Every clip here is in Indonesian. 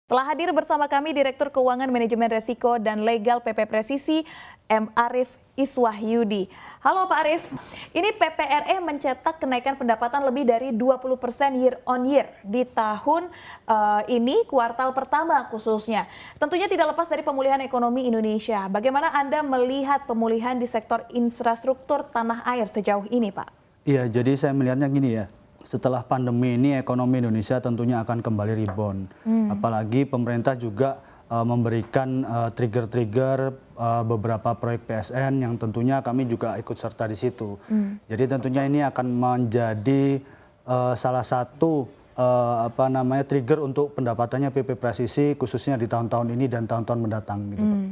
Telah hadir bersama kami Direktur Keuangan Manajemen Resiko dan Legal PP Presisi, M. Arief Iswahyudi. Halo Pak Arief, ini PPRE mencetak kenaikan pendapatan lebih dari 20% year on year di tahun ini, kuartal pertama khususnya. Tentunya tidak lepas dari pemulihan ekonomi Indonesia. Bagaimana Anda melihat pemulihan di sektor infrastruktur tanah air sejauh ini, Pak? Iya, jadi saya melihatnya gini ya. Setelah pandemi ini ekonomi Indonesia tentunya akan kembali rebound. Apalagi pemerintah juga memberikan trigger-trigger beberapa proyek PSN yang tentunya kami juga ikut serta di situ. Jadi tentunya ini akan menjadi salah satu trigger untuk pendapatannya PP Presisi khususnya di tahun-tahun ini dan tahun-tahun mendatang gitu, Pak.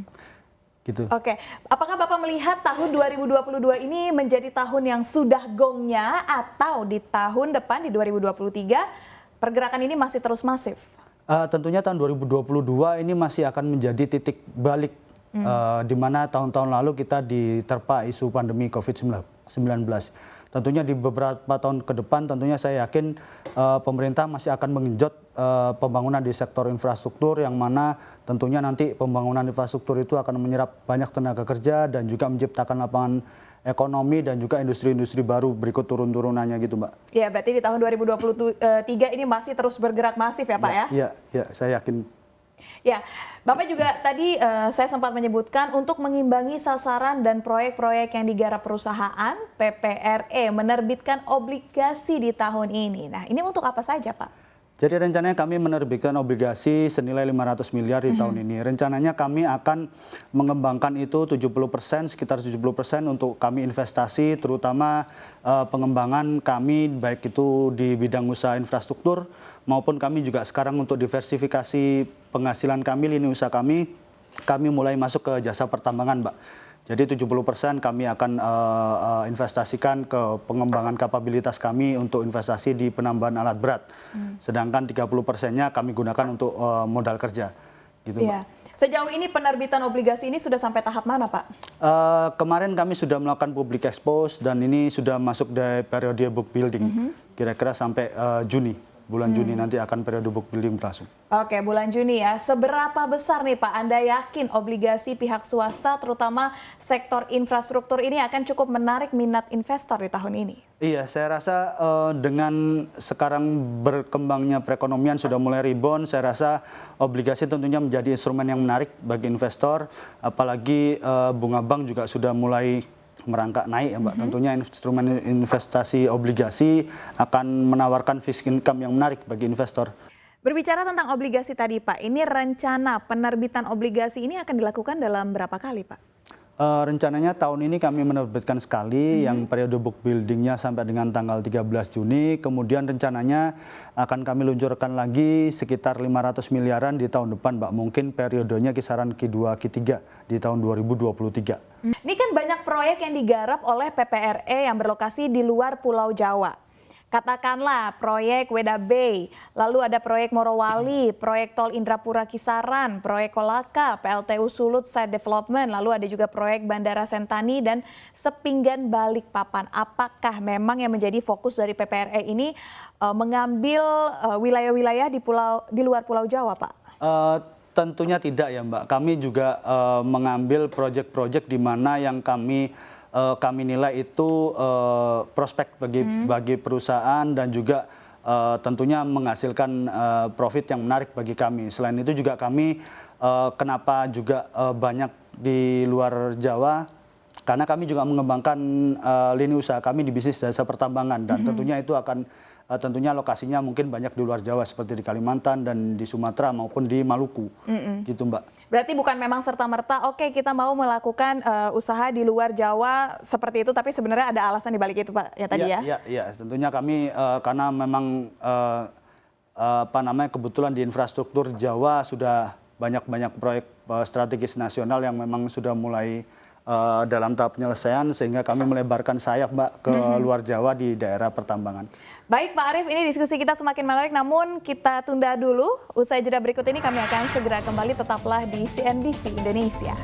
Gitu. Oke, apakah Bapak melihat tahun 2022 ini menjadi tahun yang sudah gongnya atau di tahun depan di 2023 pergerakan ini masih terus masif? Tentunya tahun 2022 ini masih akan menjadi titik balik di mana tahun-tahun lalu kita diterpa isu pandemi COVID-19. Tentunya di beberapa tahun ke depan tentunya saya yakin pemerintah masih akan menggenjot pembangunan di sektor infrastruktur yang mana tentunya nanti pembangunan infrastruktur itu akan menyerap banyak tenaga kerja dan juga menciptakan lapangan ekonomi dan juga industri-industri baru berikut turun-turunannya gitu, Mbak. Ya, berarti di tahun 2023 ini masih terus bergerak masif ya, Pak ya? Iya, saya yakin. Ya, Bapak juga tadi saya sempat menyebutkan untuk mengimbangi sasaran dan proyek-proyek yang digarap perusahaan, PPRE menerbitkan obligasi di tahun ini. Nah, ini untuk apa saja, Pak? Jadi rencananya kami menerbitkan obligasi senilai 500 miliar di tahun ini. Rencananya kami akan mengembangkan itu 70%, sekitar 70% untuk kami investasi, terutama pengembangan kami baik itu di bidang usaha infrastruktur maupun kami juga sekarang untuk diversifikasi penghasilan kami, lini usaha kami mulai masuk ke jasa pertambangan, Mbak. Jadi 70% kami akan investasikan ke pengembangan kapabilitas kami untuk investasi di penambahan alat berat. Sedangkan 30%-nya kami gunakan untuk modal kerja. Gitu, Mbak. Sejauh ini penerbitan obligasi ini sudah sampai tahap mana, Pak? Kemarin kami sudah melakukan public expose dan ini sudah masuk dari periode book building. Kira-kira sampai Juni. Bulan Juni nanti akan periode book building berlangsung. Oke, bulan Juni ya. Seberapa besar nih Pak Anda yakin obligasi pihak swasta terutama sektor infrastruktur ini akan cukup menarik minat investor di tahun ini? Iya, saya rasa dengan sekarang berkembangnya perekonomian sudah mulai rebound, saya rasa obligasi tentunya menjadi instrumen yang menarik bagi investor, apalagi bunga bank juga sudah mulai merangkak naik ya Mbak. Tentunya instrumen investasi obligasi akan menawarkan fixed income yang menarik bagi investor. Berbicara tentang obligasi tadi Pak, ini rencana penerbitan obligasi ini akan dilakukan dalam berapa kali Pak? Rencananya tahun ini kami menerbitkan sekali yang periode book buildingnya sampai dengan tanggal 13 Juni. Kemudian rencananya akan kami luncurkan lagi sekitar 500 miliaran di tahun depan, Mbak. Mungkin periodenya kisaran Q2, Q3 di tahun 2023. Ini kan banyak proyek yang digarap oleh PPRE yang berlokasi di luar Pulau Jawa. Katakanlah proyek Weda Bay, lalu ada proyek Morowali, proyek Tol Indrapura Kisaran, proyek Kolaka, PLTU Sulut Site Development, lalu ada juga proyek Bandara Sentani dan Sepinggan Balikpapan. Apakah memang yang menjadi fokus dari PPRE ini mengambil wilayah-wilayah di luar Pulau Jawa, Pak? Tentunya tidak ya Mbak. Kami juga mengambil proyek-proyek di mana yang kami nilai itu prospek bagi perusahaan dan juga tentunya menghasilkan profit yang menarik bagi kami. Selain itu juga kami kenapa juga banyak di luar Jawa, karena kami juga mengembangkan lini usaha kami di bisnis jasa pertambangan dan tentunya itu akan tentunya lokasinya mungkin banyak di luar Jawa seperti di Kalimantan dan di Sumatera maupun di Maluku, gitu Mbak. Berarti bukan memang serta-merta, oke kita mau melakukan usaha di luar Jawa seperti itu, tapi sebenarnya ada alasan di balik itu Pak, ya tadi ya? Iya, tentunya kami karena memang kebetulan di infrastruktur Jawa sudah banyak proyek strategis nasional yang memang sudah mulai dalam tahap penyelesaian sehingga kami melebarkan sayap Mbak ke luar Jawa di daerah pertambangan. Baik Pak Arief, ini diskusi kita semakin menarik namun kita tunda dulu. Usai jeda berikut ini kami akan segera kembali, tetaplah di CNBC Indonesia.